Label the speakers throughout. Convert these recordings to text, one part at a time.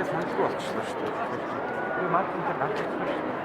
Speaker 1: Эрдэмтдээ саналгүй болчихлоо шүү дээ. Би маркетинг гарч ирсэн шүү дээ.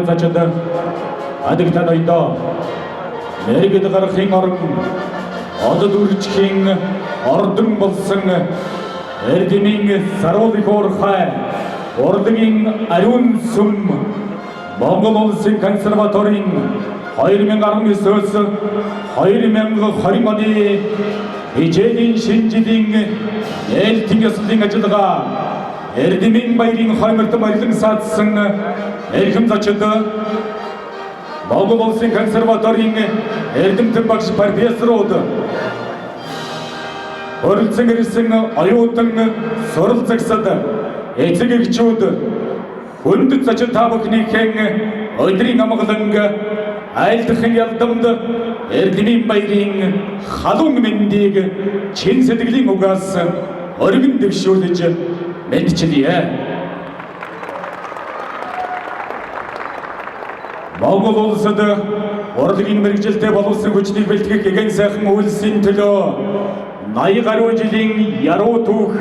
Speaker 2: Зачада адигтан ойдоо мэрэгд гарахын орон одод үржихийн ордон болсон Эрдэмийн саруулын уурхай урлагийн ариун сүм Монгол Улсын консерваторийн 2019-с 2020 оны хичээлийн шинэ жилийн нээлтийн ёслолын ажиллагаа Эрдэмийн баярын хойморт баярлан саадсан эрхэм зочид Монгол Улсын консерваторийн эрдэмтэн багш профессорууд оролцсон ирсэн оюутан сурал загсад эцэг эхчүүд хүнд зочин та бүхнийхэн өдрийн амгалан айлтгахын ялдамд Эрдэмийн баярын халуун мэндийг чин сэтгэлийн угаас өргөн дэвшүүлж мэдчилье. Монгол улсад урлагийн мэргэжилтэд боловсон хүчнийг бэлтгэх гэгэн сайхан үйлсийн төлөө 80 гаруй жилийн яруу түүх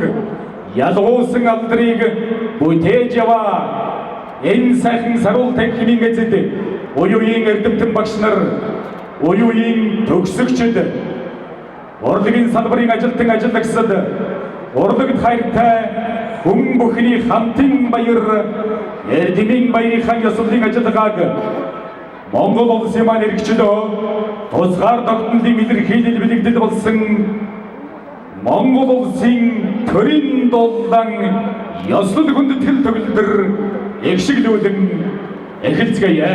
Speaker 2: ялгуусан алдрыг бүтээж яваа энэ сайхан саруул танхимын эзэд уюугийн эрдэмтэн багш нар, уюугийн төгсөгчд, урлагийн салбарын ажилтан ажиллагсад урлагт хайртай хүн бүхний хамтын баяр Эрдэмийн баярын ёслолын ажиллагааг Монгол Улсын маань эрхчлөө тусгаар тогтнолын илэрхийлэл бэлэгдэл болсон Монгол Улсын төрийн дулаан ёслол хүндэтгэл төгөлдөр эгшиглүүлэн эхэлцгээе.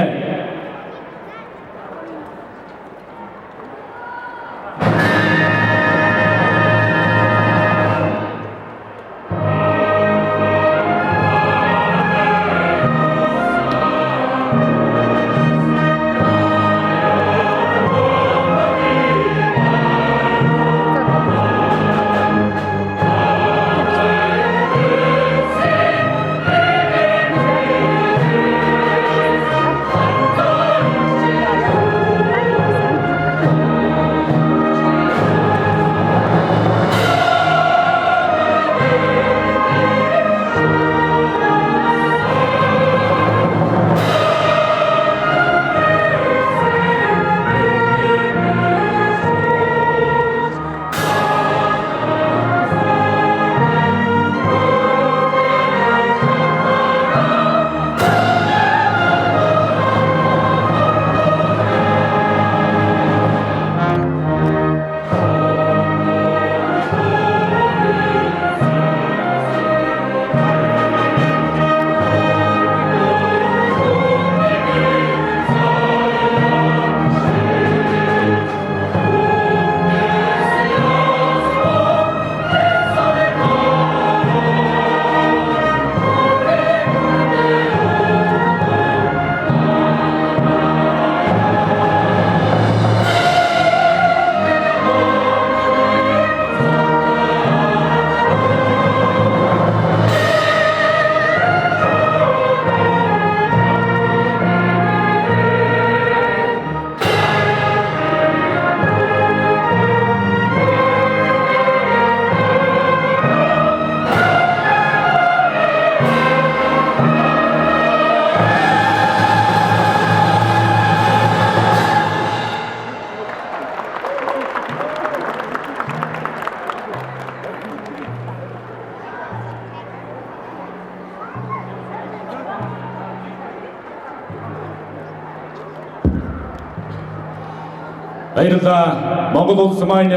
Speaker 2: Баярлалаа. Монгол улс маань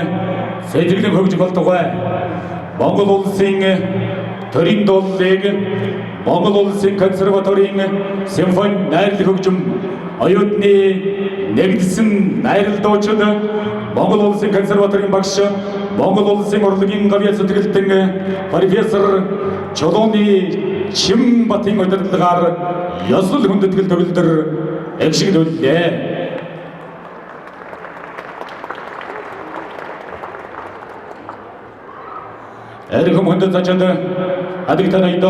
Speaker 2: сэтгэлэн хөгжих болтугай. Монгол улсын төрийн дуулыг Монгол улсын консерваторийн симфони найрлал хөгжим оюутны нэгдсэн найрал дуучид Монгол улсын консерваторийн багш Монгол улсын урлагийн гавьяа сэтгэлтэн профессор Чулууны Чимбатын удирдлагаар ёслол хүндэтгэл төгөлдөр эгшигдүүллээ. Эрхэм хүндэт зочид адигтанайд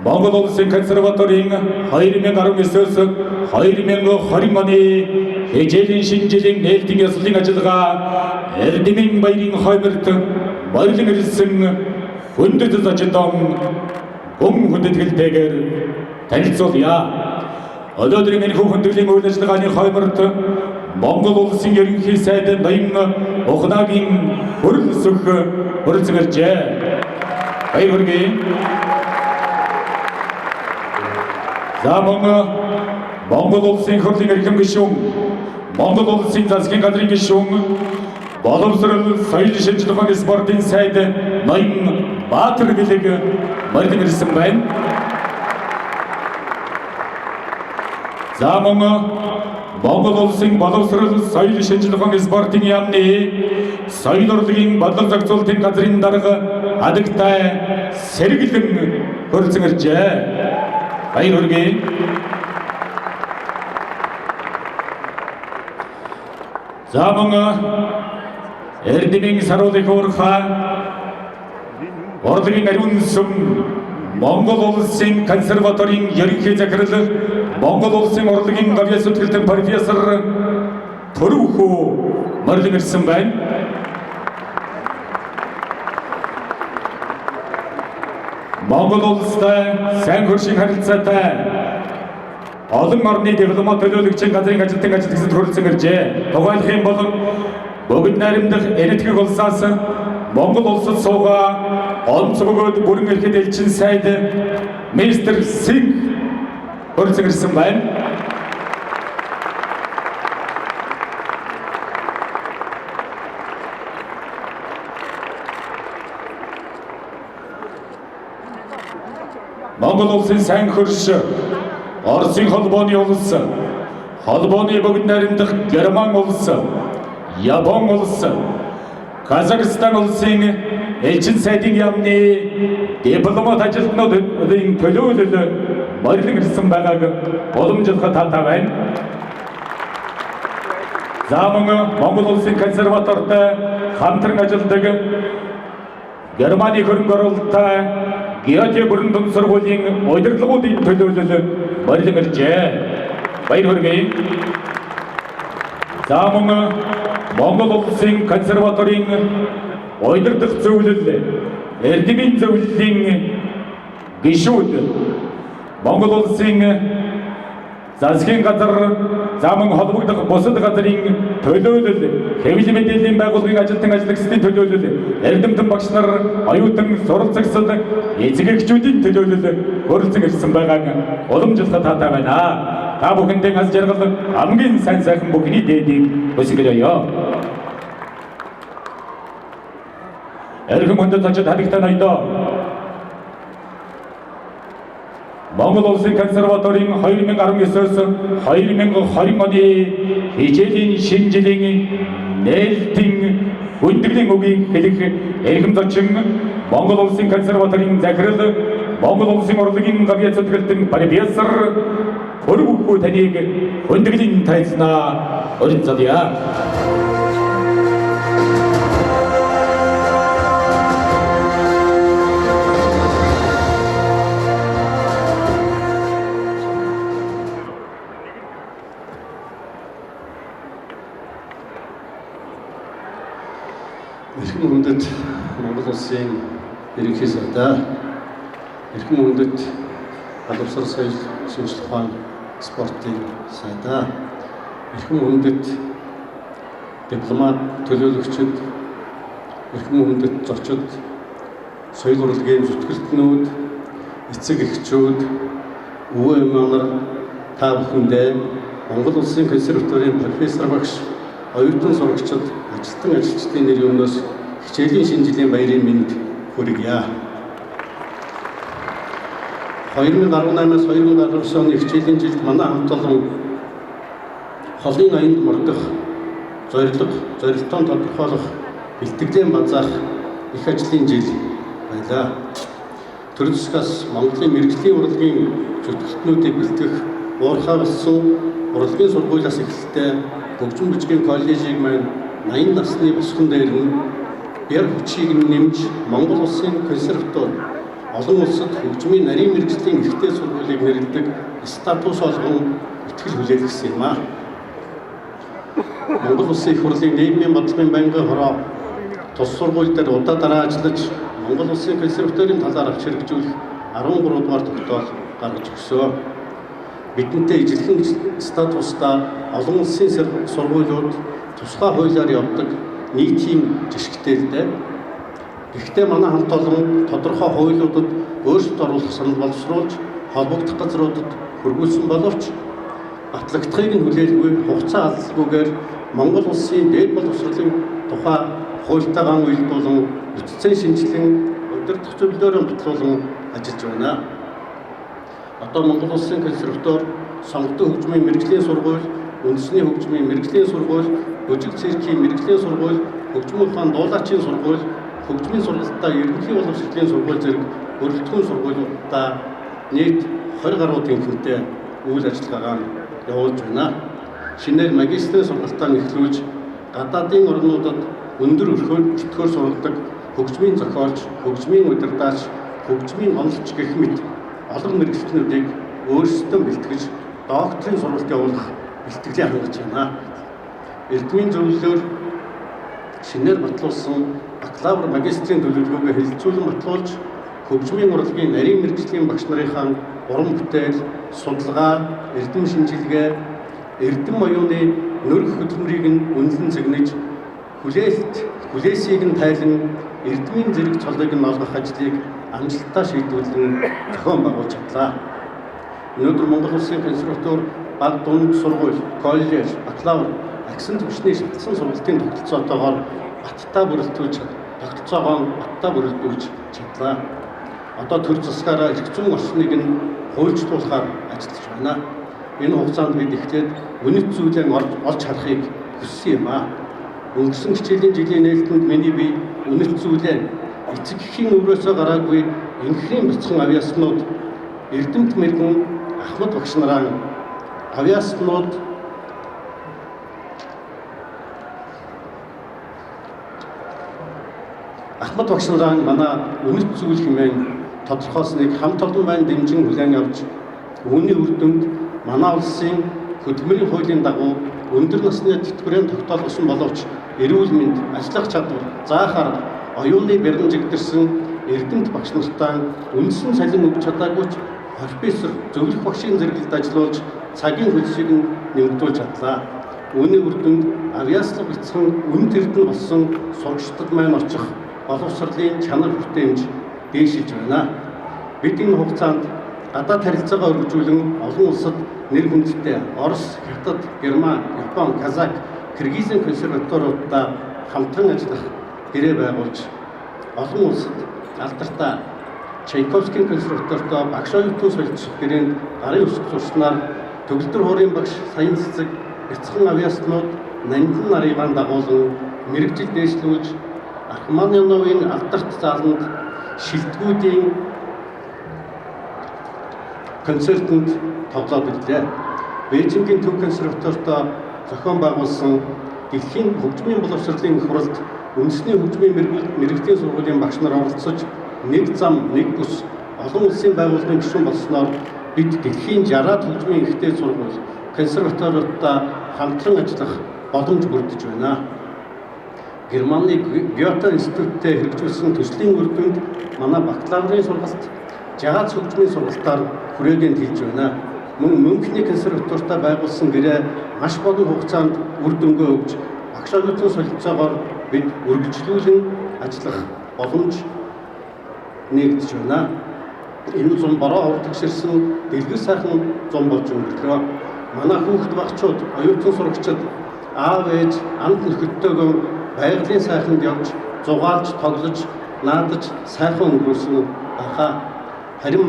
Speaker 2: Монгол улсын консерваторийн 2019-с 2020 оны хичээлийн шинжилгээ нээлтийн ёслолын ажиллагаа Эрдэмийн баярын хойморт баярлан ирсэн хүндэт зочдон гүн хүндэтгэлтэйгээр танилцуулъя. Өнөөдрийн энэ хүндэтгэлийн үйл ажиллагааны хойморт Монгол улсын ерөнхий сайд Ноён Ухнагийн хөрөлсөх хөрөлцөн иржээ. Баяр хүргэе. За Монгол улсын хурлын эрхэм гишүүн, Монгол улсын засгийн газрын гишүүн, боловсрол, соёл шинжилгээ ухааны спортын сайд Ноён Баатар гэлэг баярлан ирсэн байна. За Монгол улсын боловсрол, соёл шинжилгээ ухааны спортын яамны соёл урлагийн бодлого зохицуулалтын газрын дарга адагтай сэргэлэн хөрөлцөн иржээ. Баяр хүргэе. За Эрдэмийн саруулын уурхай урлагийн ариун сүм Монгол улсын консерваторийн ерөнхий захирал Монгол улсын урлагийн гавьяа сэтгэлтэн профессор Төрөвхөө баярлан ирсэн байна. Монгол улстай сайн хөршийн харилцаатай олон орны дипломат төлөөлөгчийн газрын ажилтан ажилтгсэд хөрөлцөн иржээ. Тухайлах юм бол бүгд найрамдах энэтхэг улсаас Монгол улсад суугаа онц бөгөөд бүрэн эрхэд элчин сайд мистер Синг хөрөлцөн ирсэн байна. Монгол улсын сайн хөрш Оросын холбооны улс, холбооны бүгд найрамдах Герман улс, Япон улс, Казахстан улсын элчин сайдын яамны дипломат ажилтнуудын төлөөлөл баярлан ирсэн байгааг уламжлахад таатай байна. За Монгол улсын консерватортой хамтран ажилладаг Германы хөрөнгө оруулалттай Геоте бүрэн дунд сургуулийн удирдлагуудын төлөөлөл баярлан иржээ. Баяр хүргэе. За Монгол улсын консерваторийн удирдах зөвлөл Эрдэмийн зөвлөлийн гишүүд Монгол улсын засгийн газар замун холбогдох бусад газрын төлөөлөл хэвлэл мэдээллийн байгууллагын ажилтан ажлагчдын төлөөлөл эрдэмтэн багш нар оюутан суралцагчид эцэгчүүдийн төлөөлөл хөрөлцөн ирсэн байгааг уламжлахад таатай байна. Та бүхэндээ аз жаргал хамгийн сайн сайхан бүхний дээдийг хүсгэлөё. Эрхэм хүндэт зочид хадагтай ноёдоо Монгол улсын консерваторийн 2019-с 2020 оны хичээлийн шинжилгээний нээлтийн хүндэтгэлийн үгийг хэлэх эрхэм зочин Монгол улсын консерваторийн захирал Монгол улсын урлагийн гавьяа сэтгэлтэн профессор Төрөвхөө таныг хүндэтгэлийн тайлснаа өрнөцөлье.
Speaker 3: Эрхэм хүндэт Монгол улсын ерөнхий сайдаа, эрхэм хүндэт боловсрол соёл шинжилгээ ухааны спортын сайдаа, эрхэм хүндэт дипломат төлөөлөгчид, эрхэм хүндэт зочид, соёл урлагийн зүтгэлтнүүд, эцэг эхчүүд, өвөө эмээнэр та бүхэндээ Монгол Улсын консерваторийн профессор багш, оюутан сурагчид, ажилтан ажилчдын нэрийн өмнөөс хичээлийн шинэ жилийн баярын мэнд хүргье. 2018-аас 2019 оны хичээлийн жилд манай хамт олон холын аянд мордох, зорилтоо тодорхойлох, бэлтгэлийн базаах их ажлын жил байлаа. Тэр зэскээс Монголын мэрэгжлийн урлагийн зүтгэлтнүүдийг бэлтгэх уурхай болсон урлагийн сургуулиас эхэлтэй хөгжим бичгийн коллежийг маань 80 насны босгон дээр нь яр хүчийг нэмж Монгол Улсын консерватори олон улсад хөгжмийн нарийн мэрэгжлийн ихтэй сургуулийг нэрлэдэг статус олгон итгэл хүлээлгэсэн юм аа. Монгол Улсын их хурлын нийгмийн бодлогын байнгын хороо тус сургууль дээр удаа дараа ажиллаж Монгол Улсын консерваторийн талаар авч хэрэгжүүлэх 13 дугаар тогтоол гаргаж өгсөн. Бидэнтэй ижилхэн статустай олон улсын сургуулиуд тусгай хуулиар явдаг нийтийн жишгтэлтэй. Гэхдээ манай хамт олон тодорхой хуулиудад өөрчлөлт оруулах санал боловсруулж холбогдох газруудад хөргүүлсэн боловч батлагдахыг нь хүлээлгүй хугацаа алдалгүйгээр Монгол Улсын дээд боловсролын тухай хуультайгаан уялдуулан бүтцийн шинжилэн удирдах зөвлөөрөө батлуулан ажиллаж байна. Одоо Монгол Улсын консерватори сонгогдсон хөгжмийн мэрэгжлийн сургууль, үндэсний хөгжмийн мэрэгжлийн сургууль, бүжиг циркийн мэрэгжлийн сургууль, хөгжмийн ухаан дуулаачийн сургууль, хөгжмийн сургалтаа ерөнхий боловсролын сургууль зэрэг бүрэлдэхүүн сургуулиудаа нийт 20 гаруй тэнхимтэй үйл ажиллагаагаа явуулж байна. Шинээр магистрийн сургалтаа нэхлүүлж гадаадын орнуудад өндөр өртгөөр сургадаг хөгжмийн зохиолч, хөгжмийн удирдаач, хөгжмийн онолч гэх мэт олон мэргэжлүүдийг өөрсдөө бэлтгэж докторийн сургалт явуулах бэлтгэлээ хангаж байна. Эрдмийн зөвлөлөөр шинээр батлуулсан бакалавр магистрийн төлөвлөгөөгөө хэлэлцүүлэн батлуулж хөгжмийн урлагийн нарийн мэргэжлийн багш нарынхаа уран бүтээл, судалгаа, эрдэм шинжилгээ, эрдэм оюуны нөрөх хөдөлмөрийг нь үнэлэн цэгнэж хүлээсийг нь тайлан эрдмийн зэрэг цолыг нь олгох ажлыг амжилттай шийдвэрлэн зохион байгуулж чадлаа. Өнөөдөр Монгол Улсын консерватори бага дунд сургууль, коллеж, бакалавр, агсан түвшний шатлсан сургалтын тогтолцоотойгоор баттай бүрэлдүүлж чадлаа. Одоо төр засгаараа эрх зүйн орчныг нь хуульчлуулахаар ажиллаж байна. Энэ хугацаанд бид эхлээд үнэт зүйлээ олж харахыг хүссэн юм аа. Өнгөрсөн хичээлийн жилийн нээлтэнд миний бие үнэт зүйлээ эцэг эхийн өврөөсөө гараагүй инхрийн бяцхан авьяаснууд Эрдэмт мэргэн Ахмад багш нараа авьяаснууд Ахмад багш нараа манай үнэт зүйл хэмээн тодорхойлсныг хамт олон маань дэмжин хүлээн авч үүний үр дүнд манай улсын хөдөлмөрийн хуулийн дагуу өндөр насны тэтгэврийн тогтоолсон боловч эрүүл мэнд, ажиллах чадвар, заахаар оюуны баримжигдэрсэн эрдэмт багш нартай үндсэн цалин өгч чадаагүй ч профессор зөвлөх багшийн зэрэглэлд ажиллуулж цагийн хөлсийг нь нэмэгдүүлж чадлаа. Үүний үр дүнд авьяаслаг бяцхан үнэт эрдэнэ болсон сурагчдад маань очих боловсролын чанар хүртээмж дээшилж байна. Бид энэ хугацаанд гадаад харилцаагаа өргөжүүлэн олон улсад нэр хүндтэй Орос, Хятад, Герман, Япон, Казак, Киргизийн консерваториудаа хамтран ажиллах гэрээ байгуулж олон улсад алдартай Чайковскийн консерваторитой багш оюутан солилцох гэрээнд гарын өсөх зурснаар төгөлдөр хуурын багш Саян цэцэг бяцхан авьяаснууд нандин нарыгаан дагуулan мэрэгжил дээшлүүлж Рахманиновын алдарт зааланд шилдэгүүдийн концертанд тоглоод ирлээ. Бээжингийн төв консерваторитой зохион байгуулсан дэлхийн хөгжмийн боловсролын их хуралд үндэсний хөгжмийн мэрэгжлийн сургуулийн багш нар оролцож нэг зам, нэг бүс олон улсын байгууллагын гишүүн болсноор бид дэлхийн 60-аад хөгжмийн ихтэй сургууль, консерваториудаа хамтран ажиллах боломж бүрдэж байна. Германы Гёте институттэй хэрэгжүүлсэн төслийн үр дүнд манай бакалаврын сургалт, жаац хөгжмийн сургалтаар хүрээгэнд хэлж байна. Мөн Мюнхний консерваторитой байгуулсан гэрээ маш богино хугацаанд үр дүнгээ өгч багш оюутан солилцоогоор бид үргэлжлүүлэн ажиллах боломж нэгдэж байна. Энэ зам бороо хурдгширсэн дэлгэр сайхан зам болж өнгөрлөө. манай хүүхэд багчууд, оюутан сурагчид аав ээж амт нөхөдтэйгөө байгалийн сайханд явж зугаалж, тоглож, наадаж сайхан өнгөрүүлсэн байхаа. Харин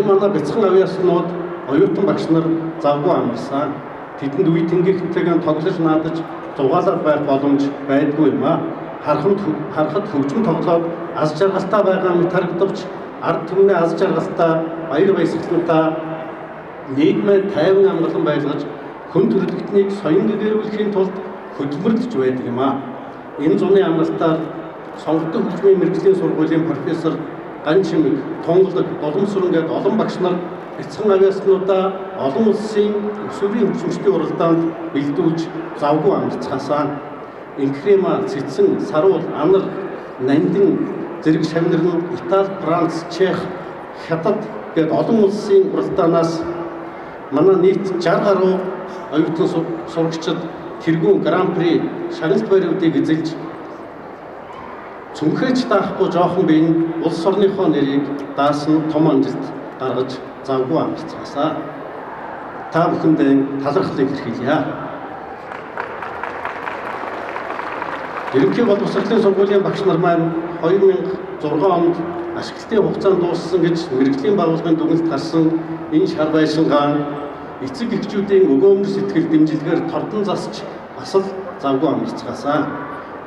Speaker 3: манай бяцхан авьяаснууд оюутан багш нар завгүй амарсан. Тэдэнд үе тэнгийнхтэйгээ тоглож наадаж зугаалаад байх боломж байдгүй юм а. Харахад хөгжим тоглоод аз жаргалтай байгаа мэт харагдавч ард түмний аз жаргалтай баяр баясгалантай нийгмээ тайван амгалан байлгаж хүн төрөлхтнийг соён гэрүүлэхийн тулд хөдөлмөрлөж байдаг юм а. Энэ зуны амралтаар сонгогдсон хөгжмийн мэргэжлийн сургуулийн профессор Ганчимэг, Тунгалаг, Доломсрон гээд олон багш нар бяцхан авьяаснуудаа олон улсын өсвөрийн хөгжимчдийн уралдаанд бэлдүүлж завгүй амарцгаасаа. Инкрема, Цэцэн, Саруул, Анар, Нандин зэрэг шавнар нь Итали, Франц, Чех, Хятад гээд олон улсын уралдаанаас манай нийт 60 гаруй оюутан сурагчид тэргүүн гран-при шагналт бариудыг эзэлж цүнхэж даахгүй жоохон биеийн улс орныхоо нэрийг даасан том амжилт гаргаж завгүй амарцгаасаа. Та бүхэндээ талархлыг илэрхийлье. Ерөнхий боловсролын сургуулийн багш нар маань 2006 онд ашиглалтын хугацаанд дууссан гэж мэргэжлийн байгууллагын дүгнэлт гарсан энэ шар байшингаа эцэг эхчүүдийн өгөөмөр сэтгэл дэмжлэгээр тордон засч бас л завгүй амарцгаасаа.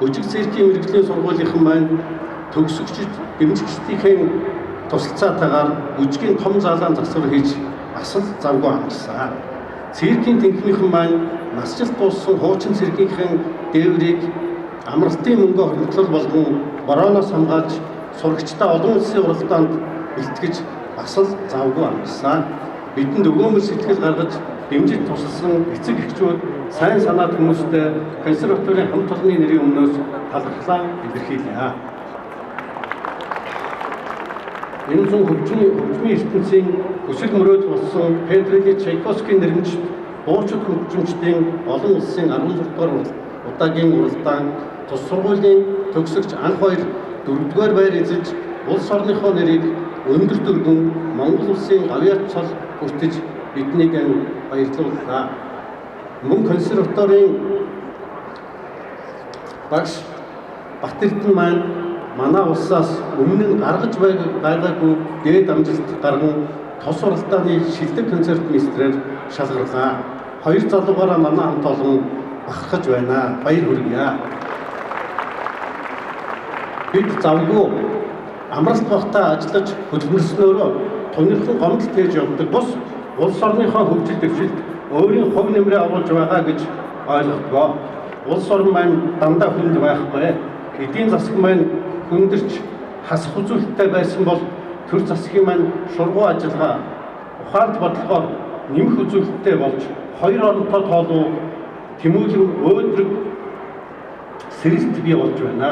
Speaker 3: Өжиг цэргийн мэргэжлийн сургуулийнхан маань төгсөгчд дэмжигчдийн тусалцаатайгаар өжгийн том залаан засвар хийж бас л завгүй амарсан. Цэргийн тэнхимийнхэн маань насжилт дууссан хуучин цэргийнхээ дээврийг амралтын мөнгө хөрөнгөлөл болгон борооноос хамгаалж сурагчдаа олон улсын уралдаанд бэлтгэж бас л завгүй амарсан. Бидэнд өгөөмөр сэтгэл гаргаж дэмжиж тусалсан эцэг эхчүүд сайн санаад хүмүүстэй консерваторийн хамт олонны нэрийн өмнөөс талархлаа илэрхийлье. Энэ зүүн хөгжмийн ертөнцийн өсөл мөрөөд болсон Федерик Чайковскийн нэрмж дуучид хөгжимчдийн олон улсын 16 дугаар удаагийн уралдаан тус сургуулийн төгсөгч анх хоёр 4-р байр эзэж улс орныхоо нэрийг өндөр дүргэн Монгол улсын авьяач цол хүртэж биднийг баярлууллаа. Мөн консерваторийн багш Батэрдэн маань манай улсаас өмнө нь гаргаж байгаагүй дээд амжилт гарган тос уралдааны шилдэг концерт мистрээр шалгарлаа. Хоёр залуугаараа манай хамт олон бахархаж байна. Баяр хүргье. Бид завгүй амралт багтаа ажиллаж хөдөлмөрснөөрөө тунирхан гомдол тээж явдаг бус улс орныхоо хөгжил дэвшилд өөрийн хувь нэмрээ оруулж байгаа гэж ойлгодгоо. Улс орн маань дандаа хүнд байхгүй. Эдийн засаг маань хүндэрч хасах үзүүлэлттэй байсан бол төр засгийн маань шургуу ажиллагаа ухаалт бодлогоор нэмэх үзүүлэлттэй болж хоёр оронтой тоолуу тэмүүлэн өөдрөг сэрэлт бий болж байна.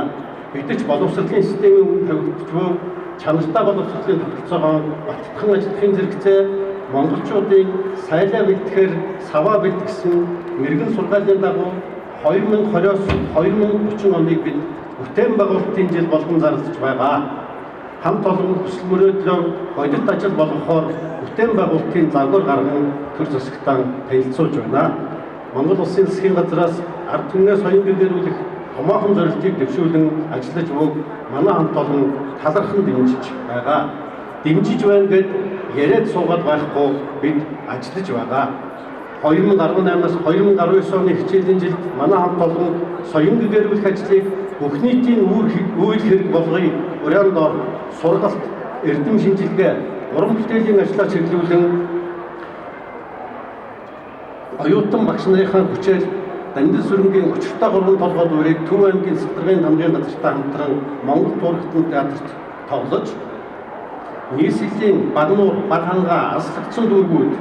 Speaker 3: Бид ч боловсролын системийн үн тавигдчихвөө чанартай боловсролын тогтолцоогоо баттхан ажиллахын зэрэгцээ монголчуудын сайлаа бэлтгэхээр саваа бэлтгэсэн мэрэгэн сургаалын дагуу 2020-оос 2030 оныг бид бүтээн байгуулалтын жил болгон зарлаж байгаа. Хамт олон хүсэл мөрөөдлөөр бодит ажил болгохоор бүтээн байгуулалтын загвар гарган төр засагтаа танилцуулж байна. Монгол Улсын засгийн газраас ард түмнээ соён гэрүүлэх томоохон зорилтыг дэвшүүлэн ажиллаж буг манай хамт олон талархан дэмжиж байгаа. Дэмжиж байна гэд яриад суугаад байхгүй бид ажиллаж байгаа. 2018-аас 2019 оны хичээлийн жилд манай хамт олон соён гэрүүлэх ажлыг бүх нийтийн үйл хэрэг болгоё. Уран дор сургалт, эрдэм шинжилгээ, уран бүтээлийн ажлаа чиглүүлэн оюутан багш нарынхаа хүчээр Дандин сүрэнгийн өчртэй 3 толгойд үрийг Төв аймгийн Сэтэргийн хамгийн газартай хамтран Монгол туурхтан театрт тоглож нийслэлийн Багнуур, Багхангаа, Аслагдсан дүүргүүд